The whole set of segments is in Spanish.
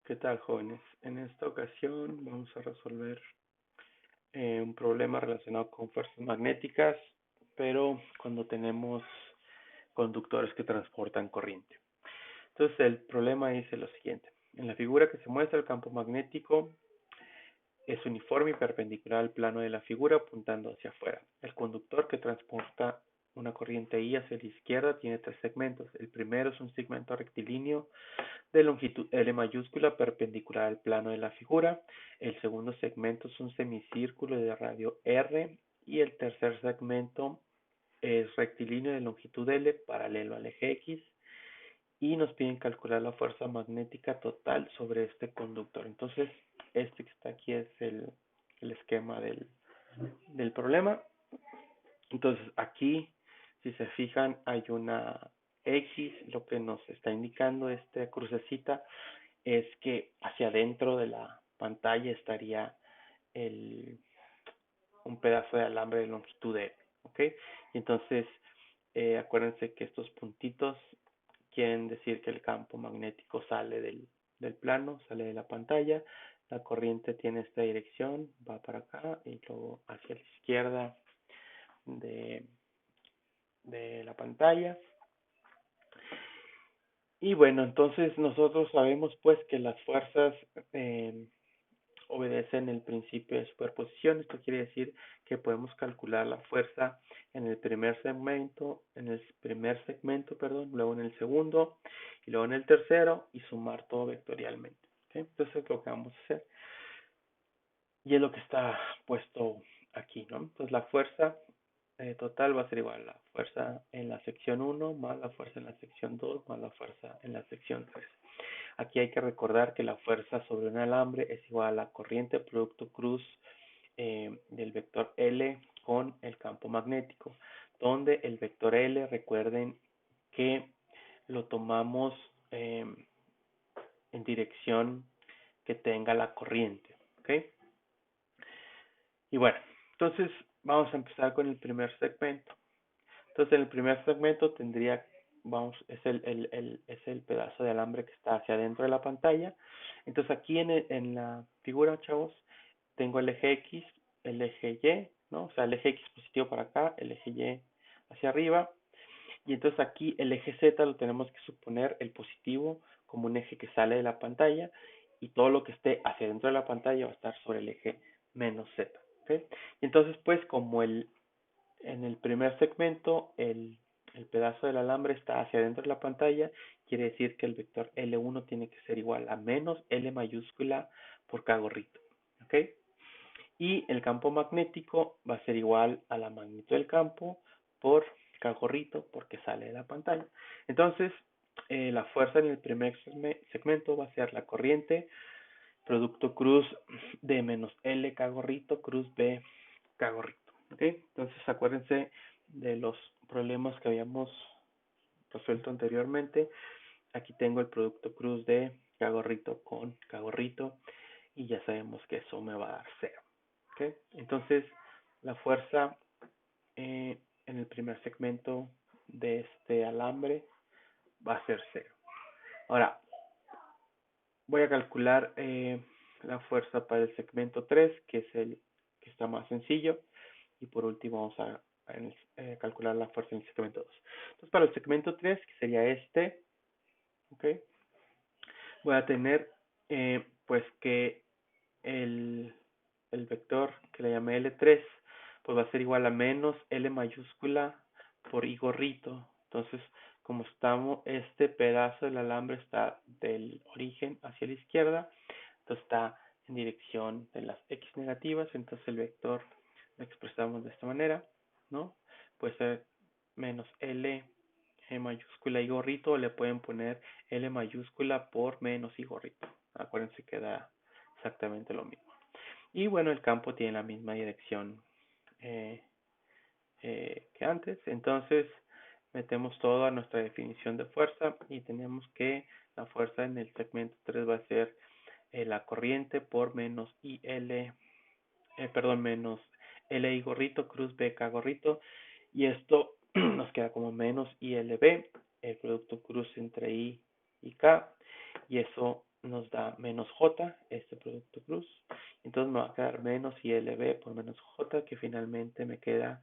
¿Qué tal, jóvenes? En esta ocasión vamos a resolver un problema relacionado con fuerzas magnéticas, pero cuando tenemos conductores que transportan corriente. Entonces, el problema dice lo siguiente. En la figura que se muestra, el campo magnético es uniforme y perpendicular al plano de la figura, apuntando hacia afuera. El conductor que transporta una corriente I hacia la izquierda tiene tres segmentos. El primero es un segmento rectilíneo de longitud L mayúscula perpendicular al plano de la figura. El segundo segmento es un semicírculo de radio R y el tercer segmento es rectilíneo de longitud L paralelo al eje X y nos piden calcular la fuerza magnética total sobre este conductor. Entonces, este que está aquí es el esquema del problema. Entonces, aquí, si se fijan, hay una X, lo que nos está indicando esta crucecita es que hacia adentro de la pantalla estaría el, un pedazo de alambre de longitud L, ¿ok? Y entonces, acuérdense que estos puntitos quieren decir que el campo magnético sale del plano, sale de la pantalla, la corriente tiene esta dirección, va para acá y luego hacia la izquierda de, de la pantalla. Y bueno, entonces nosotros sabemos pues que las fuerzas obedecen el principio de superposición. Esto quiere decir que podemos calcular la fuerza en el primer segmento, perdón, luego en el segundo y luego en el tercero y sumar todo vectorialmente. ¿Okay? Entonces es lo que vamos a hacer y es lo que está puesto aquí, ¿no? Entonces la fuerza total va a ser igual a la fuerza en la sección 1 más la fuerza en la sección 2 más la fuerza en la sección 3. Aquí hay que recordar que la fuerza sobre un alambre es igual a la corriente producto cruz del vector L con el campo magnético, donde el vector L, recuerden que lo tomamos en dirección que tenga la corriente, ¿ok? Y bueno, entonces vamos a empezar con el primer segmento. Entonces en el primer segmento es el pedazo de alambre que está hacia adentro de la pantalla. Entonces aquí en la figura, chavos, tengo el eje X, el eje Y, ¿no? O sea, el eje X positivo para acá, el eje Y hacia arriba. Y entonces aquí el eje Z lo tenemos que suponer el positivo como un eje que sale de la pantalla y todo lo que esté hacia dentro de la pantalla va a estar sobre el eje menos Z. ¿Okay? Y entonces pues como en el primer segmento el pedazo del alambre está hacia adentro de la pantalla, quiere decir que el vector L1 tiene que ser igual a menos L mayúscula por K gorrito. ¿Ok? Y el campo magnético va a ser igual a la magnitud del campo por K gorrito porque sale de la pantalla. Entonces, la fuerza en el primer segmento va a ser la corriente producto cruz de menos L K gorrito cruz B K gorrito. ¿Ok? Entonces, acuérdense de los problemas que habíamos resuelto anteriormente. Aquí tengo el producto cruz de K gorrito con K gorrito y ya sabemos que eso me va a dar cero. ¿Okay? Entonces, la fuerza en el primer segmento de este alambre va a ser cero. Ahora, voy a calcular la fuerza para el segmento 3, que es el que está más sencillo. Y por último vamos a calcular la fuerza en el segmento 2. Entonces, para el segmento 3, que sería este, ¿ok? Voy a tener pues que el, el vector que le llamé L3 pues va a ser igual a menos L mayúscula por I gorrito. Entonces, como estamos, este pedazo del alambre está del origen hacia la izquierda, entonces está en dirección de las X negativas, entonces el vector lo expresamos de esta manera, ¿no? Puede ser menos L mayúscula y gorrito, o le pueden poner L mayúscula por menos y gorrito. Acuérdense que da exactamente lo mismo. Y bueno, el campo tiene la misma dirección eh, que antes. Entonces, metemos todo a nuestra definición de fuerza y tenemos que la fuerza en el segmento 3 va a ser la corriente por menos IL, menos LI gorrito, cruz BK gorrito. Y esto nos queda como menos ILB, el producto cruz entre I y K. Y eso nos da menos J, este producto cruz. Entonces me va a quedar menos ILB por menos J, que finalmente me queda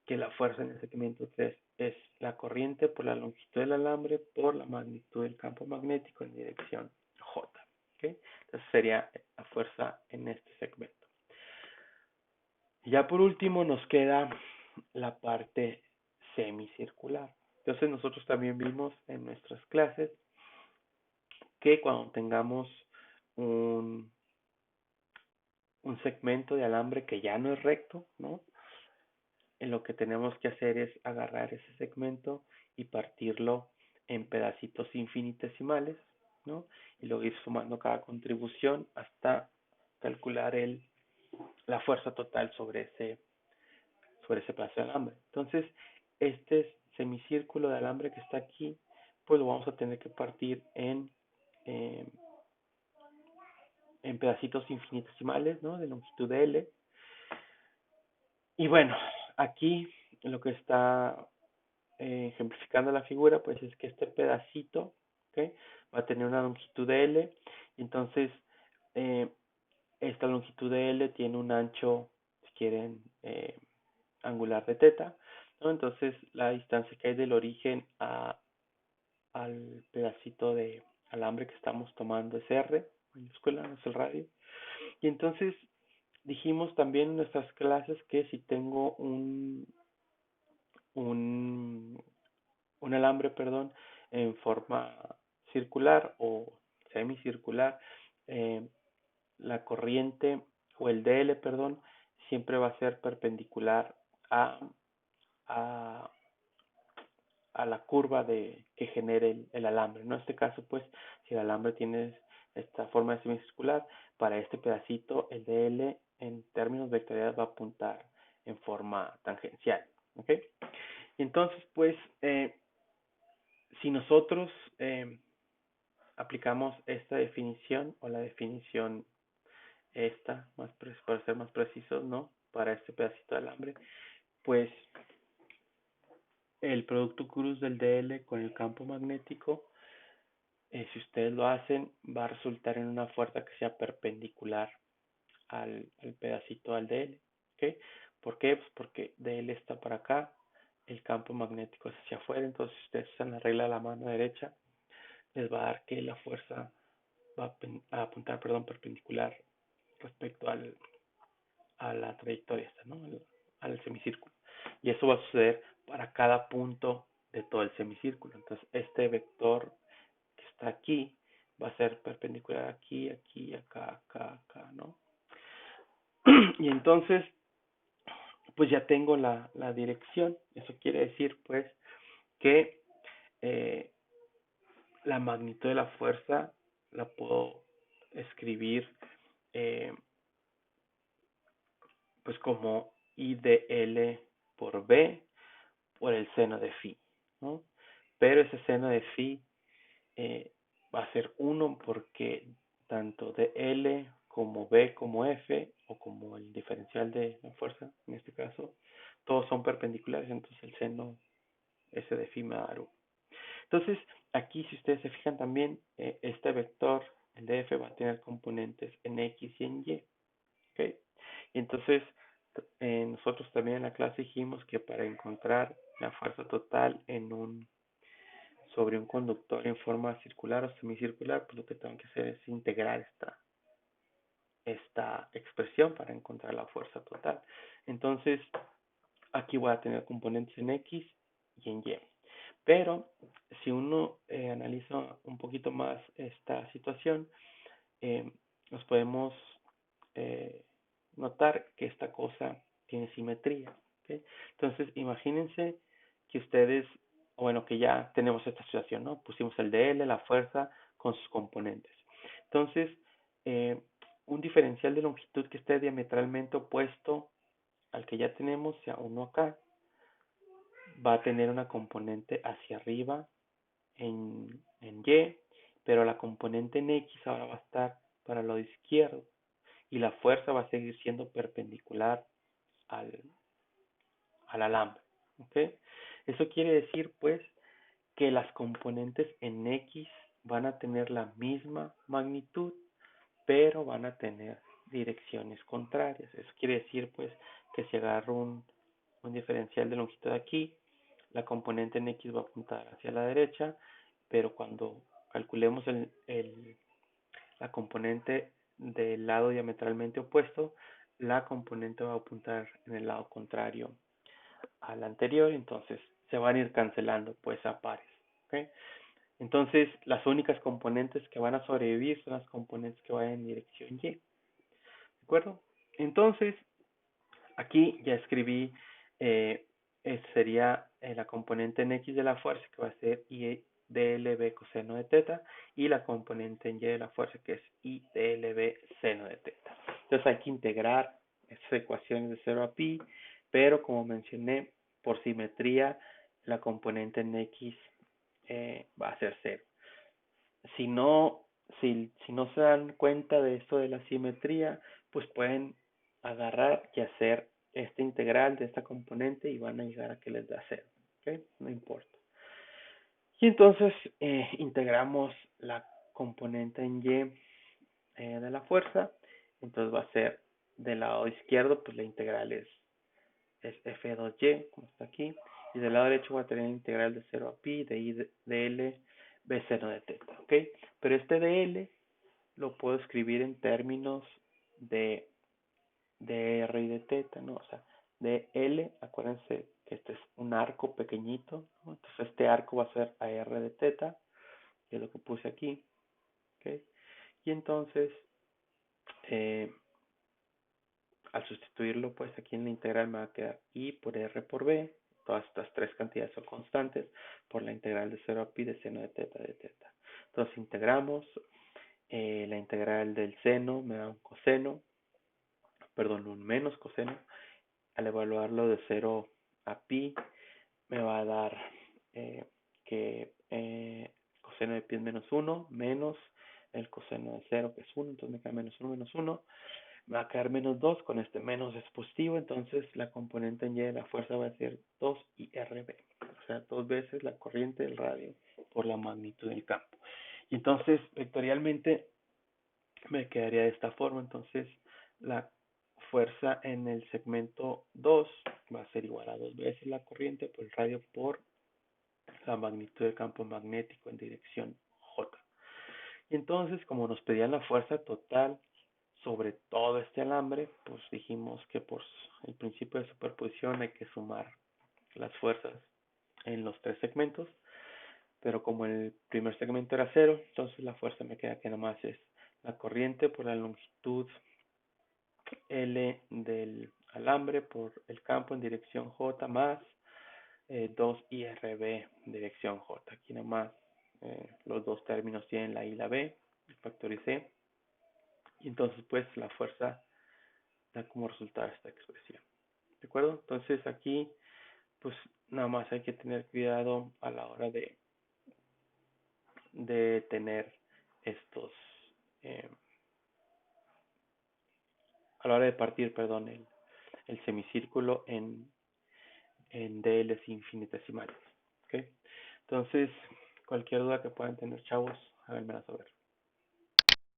que la fuerza en el segmento 3 es la corriente por la longitud del alambre por la magnitud del campo magnético en dirección J. ¿Okay? Entonces sería la fuerza en este segmento. Ya por último nos queda la parte semicircular. Entonces nosotros también vimos en nuestras clases que cuando tengamos un, un segmento de alambre que ya no es recto, ¿no? En lo que tenemos que hacer es agarrar ese segmento y partirlo en pedacitos infinitesimales, ¿no? Y luego ir sumando cada contribución hasta calcular la fuerza total sobre ese pedazo de alambre. Entonces, este semicírculo de alambre que está aquí, pues lo vamos a tener que partir eh, en pedacitos infinitesimales, ¿no? De longitud de L. Y bueno, aquí lo que está ejemplificando la figura, pues es que este pedacito, ¿okay? Va a tener una longitud de L. Y entonces, eh, esta longitud de L tiene un ancho, si quieren, angular de teta, ¿no? Entonces, la distancia que hay del origen al pedacito de alambre que estamos tomando es R, mayúscula, no es el radio. Y entonces, dijimos también en nuestras clases que si tengo un, un alambre, perdón, en forma circular o semicircular, eh, la corriente o el DL, perdón, siempre va a ser perpendicular a, a la curva que genere el alambre, ¿no? En este caso, pues, si el alambre tiene esta forma de semicircular, para este pedacito el DL en términos vectoriales va a apuntar en forma tangencial, ¿ok? Entonces, pues, si nosotros aplicamos esta definición o la definición esta, para ser más precisos, ¿no? Para este pedacito de alambre, pues el producto cruz del DL con el campo magnético, si ustedes lo hacen, va a resultar en una fuerza que sea perpendicular al pedacito al DL, ¿ok? ¿Por qué? Pues porque DL está para acá, el campo magnético es hacia afuera, entonces si ustedes usan la regla de la mano derecha, les va a dar que la fuerza va a apuntar, perdón, perpendicular respecto a la trayectoria esta, ¿no? Al semicírculo. Y eso va a suceder para cada punto de todo el semicírculo. Entonces, este vector que está aquí va a ser perpendicular aquí, aquí, acá, acá, acá, ¿no? Y entonces, pues ya tengo la dirección. Eso quiere decir, pues, que eh, la magnitud de la fuerza la puedo escribir eh, pues como I de L por B por el seno de phi, ¿no? Pero ese seno de phi eh, va a ser 1 porque tanto de L como B como F o como el diferencial de la fuerza, en este caso, todos son perpendiculares, entonces el seno S de phi me va a dar 1. Entonces, aquí si ustedes se fijan también, este vector, el de F, va a tener componentes en X y en Y. ¿Okay? Y entonces, nosotros también en la clase dijimos que para encontrar la fuerza total sobre un conductor en forma circular o semicircular, pues lo que tengo que hacer es integrar esta expresión para encontrar la fuerza total. Entonces, aquí voy a tener componentes en X y en Y. Pero si uno analiza un poquito más esta situación, nos podemos eh, notar que esta cosa tiene simetría. ¿Okay? Entonces, imagínense que ustedes, bueno, que ya tenemos esta situación, ¿no? Pusimos el DL, la fuerza, con sus componentes. Entonces, eh, un diferencial de longitud que esté diametralmente opuesto al que ya tenemos, sea uno acá, va a tener una componente hacia arriba en Y, pero la componente en X ahora va a estar para el lado izquierdo y la fuerza va a seguir siendo perpendicular al, al alambre. ¿Okay? Eso quiere decir, pues, que las componentes en X van a tener la misma magnitud, pero van a tener direcciones contrarias. Eso quiere decir, pues, que si agarro un diferencial de longitud aquí, la componente en X va a apuntar hacia la derecha, pero cuando calculemos la componente del lado diametralmente opuesto, la componente va a apuntar en el lado contrario al anterior, entonces se van a ir cancelando pues a pares. ¿Ok? Entonces las únicas componentes que van a sobrevivir son las componentes que vayan en dirección Y. ¿De acuerdo? Entonces aquí ya escribí, sería la componente en X de la fuerza que va a ser I dlb coseno de teta y la componente en Y de la fuerza que es I dlb seno de teta. Entonces hay que integrar estas ecuaciones de 0 a pi, pero como mencioné, por simetría la componente en X va a ser 0. Si no, si no se dan cuenta de esto de la simetría, pues pueden agarrar y hacer esta integral de esta componente y van a llegar a que les da 0. ¿Ok? No importa. Y entonces integramos la componente en Y de la fuerza. Entonces va a ser del lado izquierdo, pues la integral es f2y, como está aquí. Y del lado derecho va a tener integral de 0 a pi de I de L b seno de teta. ¿Ok? Pero este dl lo puedo escribir en términos de r y de teta, ¿no? O sea, de L, acuérdense que este es un arco pequeñito, ¿no? Entonces este arco va a ser a r de teta, que es lo que puse aquí, ¿ok? Y entonces, eh, al sustituirlo, pues aquí en la integral me va a quedar I por R por B, todas estas tres cantidades son constantes, por la integral de 0 a pi de seno de teta de teta. Entonces integramos, la integral del seno me da un coseno, perdón, un menos coseno. Al evaluarlo de 0 a pi, me va a dar que coseno de pi es menos 1, menos el coseno de 0, que es 1, entonces me queda menos 1, me va a quedar menos 2, con este menos es positivo, entonces la componente en Y de la fuerza va a ser 2 IRB, o sea, 2 veces la corriente del radio por la magnitud del campo. Y entonces, vectorialmente, me quedaría de esta forma, entonces la fuerza en el segmento 2 va a ser igual a 2 veces la corriente por el radio por la magnitud del campo magnético en dirección J. Y entonces, como nos pedían la fuerza total sobre todo este alambre, pues dijimos que por el principio de superposición hay que sumar las fuerzas en los tres segmentos, pero como el primer segmento era 0, entonces la fuerza me queda que nomás es la corriente por la longitud L del alambre por el campo en dirección J más 2 IRB dirección J. Aquí nomás los dos términos tienen la I y la B, factoricé. Y entonces pues la fuerza da como resultado esta expresión. ¿De acuerdo? Entonces aquí pues nada más hay que tener cuidado a la hora de tener estos, eh, a la hora de partir, perdón, el semicírculo en DLs infinitesimales. ¿Ok? Entonces, cualquier duda que puedan tener, chavos, háganmela saber.